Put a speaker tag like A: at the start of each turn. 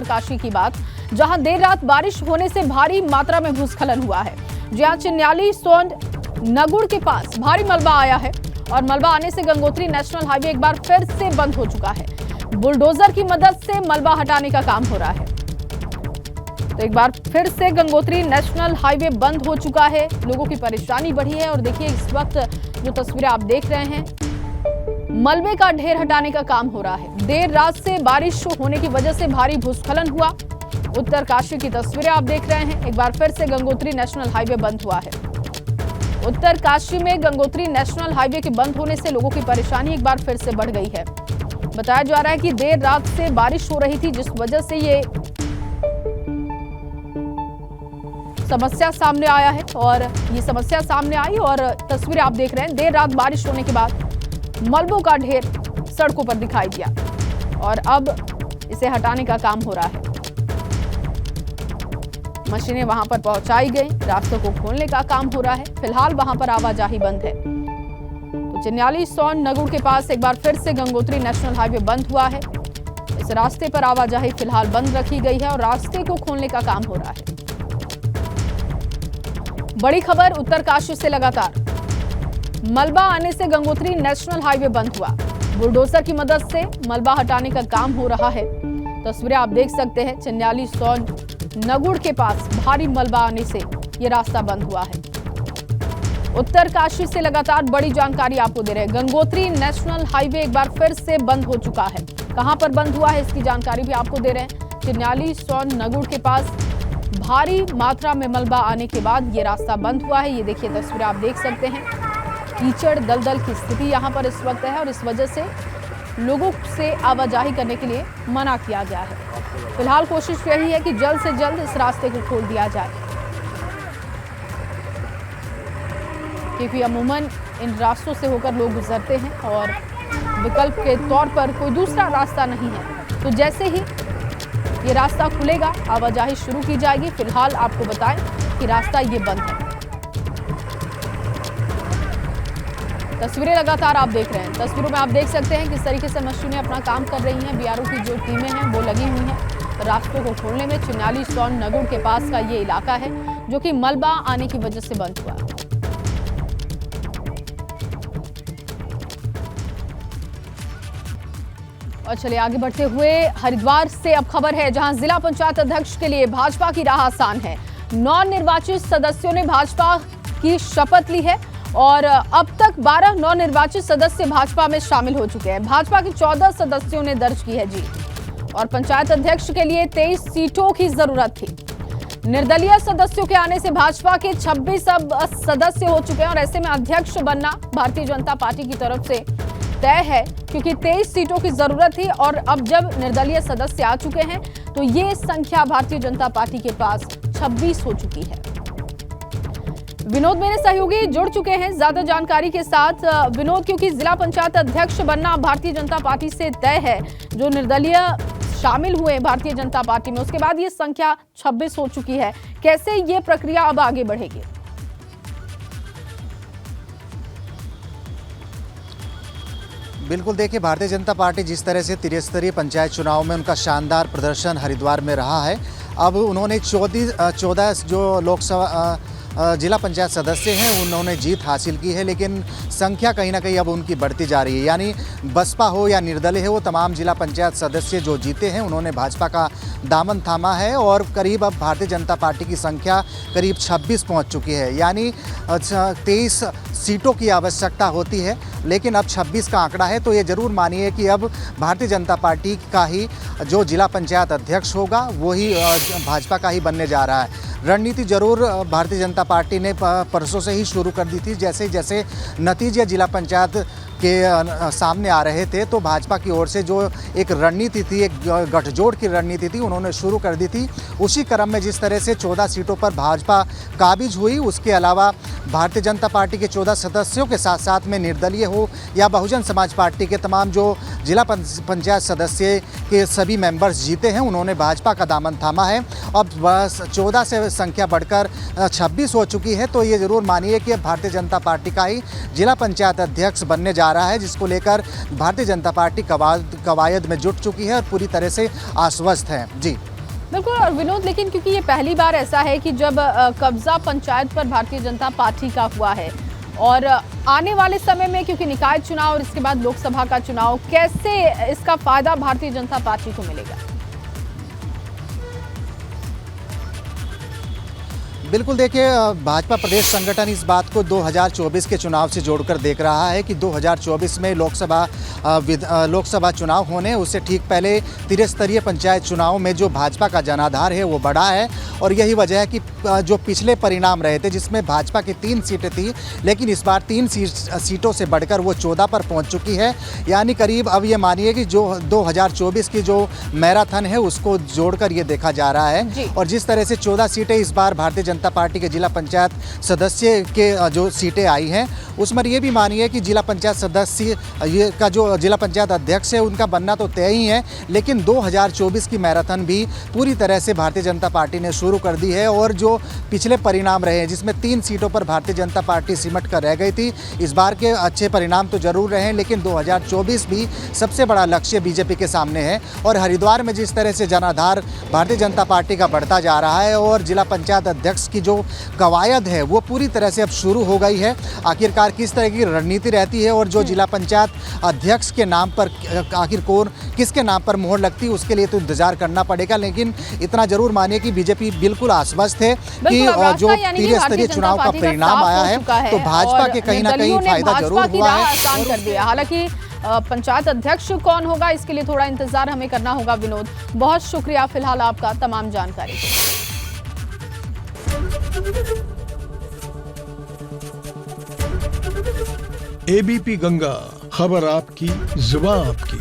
A: उत्तरकाशी की बात, जहां देर रात बारिश होने से भारी मात्रा में भूस्खलन हुआ है। जहां चिन्याली सोंड नगुड़ के पास भारी मलबा आया है और मलबा आने से गंगोत्री नेशनल हाईवे एक बार फिर से बंद हो चुका है। बुलडोजर की मदद से मलबा हटाने का काम हो रहा है। तो एक बार फिर से गंगोत्री नेशनल हाईवे बंद हो चुका है, लोगों की परेशानी बढ़ी है। और देखिए इस वक्त जो तस्वीरें आप देख रहे हैं, मलबे का ढेर हटाने का काम हो रहा है। देर रात से बारिश होने की वजह से भारी भूस्खलन हुआ। उत्तरकाशी की तस्वीरें आप देख रहे हैं, एक बार फिर से गंगोत्री नेशनल हाईवे बंद हुआ है। उत्तरकाशी में गंगोत्री नेशनल हाईवे के बंद होने से लोगों की परेशानी एक बार फिर से बढ़ गई है। बताया जा रहा है कि देर रात से बारिश हो रही थी, जिस वजह से ये समस्या सामने आया है और ये समस्या सामने आई। और तस्वीरें आप देख रहे हैं, देर रात बारिश होने के बाद मलबों का ढेर सड़कों पर दिखाई दिया और अब इसे हटाने का काम हो रहा है। मशीनें वहां पर पहुंचाई गई, रास्तों को खोलने का काम हो रहा है। फिलहाल वहां पर आवाजाही बंद है। तो चिन्याली सोंड नगुड़ के पास एक बार फिर से गंगोत्री नेशनल हाईवे बंद हुआ है। इस रास्ते पर आवाजाही फिलहाल बंद रखी गई है और रास्ते को खोलने का काम हो रहा है। बड़ी खबर उत्तरकाशी से लगातार, मलबा आने से गंगोत्री नेशनल हाईवे बंद हुआ। बुलडोजर की मदद से मलबा हटाने का काम हो रहा है। तस्वीरें आप देख सकते हैं, चिन्याली सोंड नगुड़ के पास भारी मलबा आने से ये रास्ता बंद हुआ है। उत्तरकाशी से लगातार बड़ी जानकारी आपको दे रहे हैं। गंगोत्री नेशनल हाईवे एक बार फिर से बंद हो चुका है। कहां पर बंद हुआ है इसकी जानकारी भी आपको दे रहे हैं। चिन्याली सोंड नगुड़ के पास भारी मात्रा में मलबा आने के बाद ये रास्ता बंद हुआ है। ये देखिए तस्वीरें आप देख सकते हैं, कीचड़ दलदल की स्थिति यहाँ पर इस वक्त है और इस वजह से लोगों से आवाजाही करने के लिए मना किया गया है। फिलहाल कोशिश यही है कि जल्द से जल्द इस रास्ते को खोल दिया जाए, क्योंकि अमूमन इन रास्तों से होकर लोग गुजरते हैं और विकल्प के तौर पर कोई दूसरा रास्ता नहीं है। तो जैसे ही ये रास्ता खुलेगा, आवाजाही शुरू की जाएगी। फिलहाल आपको बताएं कि रास्ता ये बंद है। तस्वीरें लगातार आप देख रहे हैं, तस्वीरों में आप देख सकते हैं किस तरीके से मशीनें अपना काम कर रही हैं। बीआरओ की जो टीमें हैं वो लगी हुई हैं रास्तों को खोलने में। चिन्याली सोंड नगुड़ के पास का ये इलाका है जो कि मलबा आने की वजह से बंद हुआ। और चलिए आगे बढ़ते हुए हरिद्वार से अब खबर है, जहां जिला पंचायत अध्यक्ष के लिए भाजपा की राह आसान है। 9 निर्वाचित सदस्यों ने भाजपा की शपथ ली है और अब तक 12 नवनिर्वाचित सदस्य भाजपा में शामिल हो चुके हैं। भाजपा के 14 सदस्यों ने दर्ज की है जीत और पंचायत अध्यक्ष के लिए 23 सीटों की जरूरत थी। निर्दलीय सदस्यों के आने से भाजपा के 26 अब सदस्य हो चुके हैं और ऐसे में अध्यक्ष बनना भारतीय जनता पार्टी की तरफ से तय है, क्योंकि 23 सीटों की जरूरत थी और अब जब निर्दलीय सदस्य आ चुके हैं तो ये संख्या भारतीय जनता पार्टी के पास 26 हो चुकी है। विनोद मेरे सहयोगी जुड़ चुके हैं ज्यादा जानकारी के साथ। विनोद, क्योंकि जिला पंचायत अध्यक्ष बनना भारतीय जनता पार्टी से तय है, जो निर्दलीय शामिल हुए भारतीय जनता पार्टी में, उसके बाद ये संख्या 26 हो चुकी है, कैसे ये प्रक्रिया अब आगे बढ़ेगी?
B: बिल्कुल, देखिए भारतीय जनता पार्टी जिस तरह से त्रिस्तरीय पंचायत चुनाव में उनका शानदार प्रदर्शन हरिद्वार में रहा है, अब उन्होंने 14 जो लोकसभा जिला पंचायत सदस्य हैं उन्होंने जीत हासिल की है, लेकिन संख्या कहीं ना कहीं अब उनकी बढ़ती जा रही है। यानी बसपा हो या निर्दलीय हो, तमाम जिला पंचायत सदस्य जो जीते हैं उन्होंने भाजपा का दामन थामा है और करीब अब भारतीय जनता पार्टी की संख्या करीब 26 पहुंच चुकी है। यानी 23 सीटों की आवश्यकता होती है, लेकिन अब 26 का आंकड़ा है। तो ये ज़रूर मानिए कि अब भारतीय जनता पार्टी का ही जो जिला पंचायत अध्यक्ष होगा वही भाजपा का ही बनने जा रहा है। रणनीति जरूर भारतीय जनता पार्टी ने परसों से ही शुरू कर दी थी। जैसे जैसे नतीजे जिला पंचायत के सामने आ रहे थे तो भाजपा की ओर से जो एक रणनीति थी, एक गठजोड़ की रणनीति थी, उन्होंने शुरू कर दी थी। उसी क्रम में जिस तरह से 14 सीटों पर भाजपा काबिज हुई, उसके अलावा भारतीय जनता पार्टी के 14 सदस्यों के साथ साथ में निर्दलीय हो या बहुजन समाज पार्टी के तमाम जो जिला पंचायत सदस्य के सभी मेंबर्स जीते हैं, उन्होंने भाजपा का दामन थामा है। अब बस 14 से संख्या बढ़कर 26 हो चुकी है। तो ये ज़रूर मानिए कि भारतीय जनता पार्टी का ही जिला पंचायत अध्यक्ष बनने जा रहा है, जिसको लेकर भारतीय जनता पार्टी कवायद में जुट चुकी है और पूरी तरह से आश्वस्त है। जी।
A: बिल्कुल। और विनोद, लेकिन क्योंकि ये पहली बार ऐसा है कि जब कब्जा पंचायत पर भारतीय जनता पार्टी का हुआ है, और आने वाले समय में क्योंकि निकाय चुनाव और इसके बाद लोकसभा का चुनाव, कैसे इसका फायदा भारतीय जनता पार्टी को मिलेगा?
B: बिल्कुल देखिए, भाजपा प्रदेश संगठन इस बात को 2024 के चुनाव से जोड़कर देख रहा है कि 2024 में लोकसभा चुनाव होने उससे ठीक पहले त्रिस्तरीय पंचायत चुनाव में जो भाजपा का जनाधार है वो बढ़ा है। और यही वजह है कि जो पिछले परिणाम रहे थे जिसमें भाजपा की 3 सीटें थी, लेकिन इस बार 3 सीटों से बढ़कर वो 14 पर पहुंच चुकी है। यानी करीब अब ये मानिए कि जो 2024 की जो मैराथन है उसको जोड़कर ये देखा जा रहा है। और जिस तरह से 14 सीटें इस बार भारतीय जनता पार्टी के जिला पंचायत सदस्य के जो सीटें आई हैं, उसमें ये भी मानिए कि जिला पंचायत सदस्य ये का जो जिला पंचायत अध्यक्ष है उनका बनना तो तय ही है, लेकिन 2024 की मैराथन भी पूरी तरह से भारतीय जनता पार्टी ने शुरू कर दी है। और जो पिछले परिणाम रहे हैं जिसमें 3 सीटों पर भारतीय जनता पार्टी सिमट कर रह गई थी, इस बार के अच्छे परिणाम तो जरूर रहे, लेकिन 2024 भी सबसे बड़ा लक्ष्य बीजेपी के सामने है। और हरिद्वार में जिस तरह से जनाधार भारतीय जनता पार्टी का बढ़ता जा रहा है और जिला पंचायत अध्यक्ष की जो कवायद है वो पूरी तरह से अब शुरू हो गई है। आखिरकार किस तरह की रणनीति रहती है और जो जिला पंचायत अध्यक्ष के नाम पर आखिर कौन किसके नाम पर मोहर लगती है उसके लिए तो इंतजार करना पड़ेगा। लेकिन इतना जरूर मानिए कि बीजेपी बिल्कुल आश्वस्त है कि जो त्रिस्तरीय चुनाव का परिणाम आया है तो भाजपा के कहीं ना कहीं फायदा जरूर हुआ है।
A: आसान कर दिया। हालांकि पंचायत अध्यक्ष कौन होगा इसके लिए थोड़ा इंतजार हमें करना होगा। विनोद, बहुत शुक्रिया फिलहाल आपका तमाम जानकारी के लिए।
C: एबीपी गंगा, खबर आपकी, जुबान आपकी।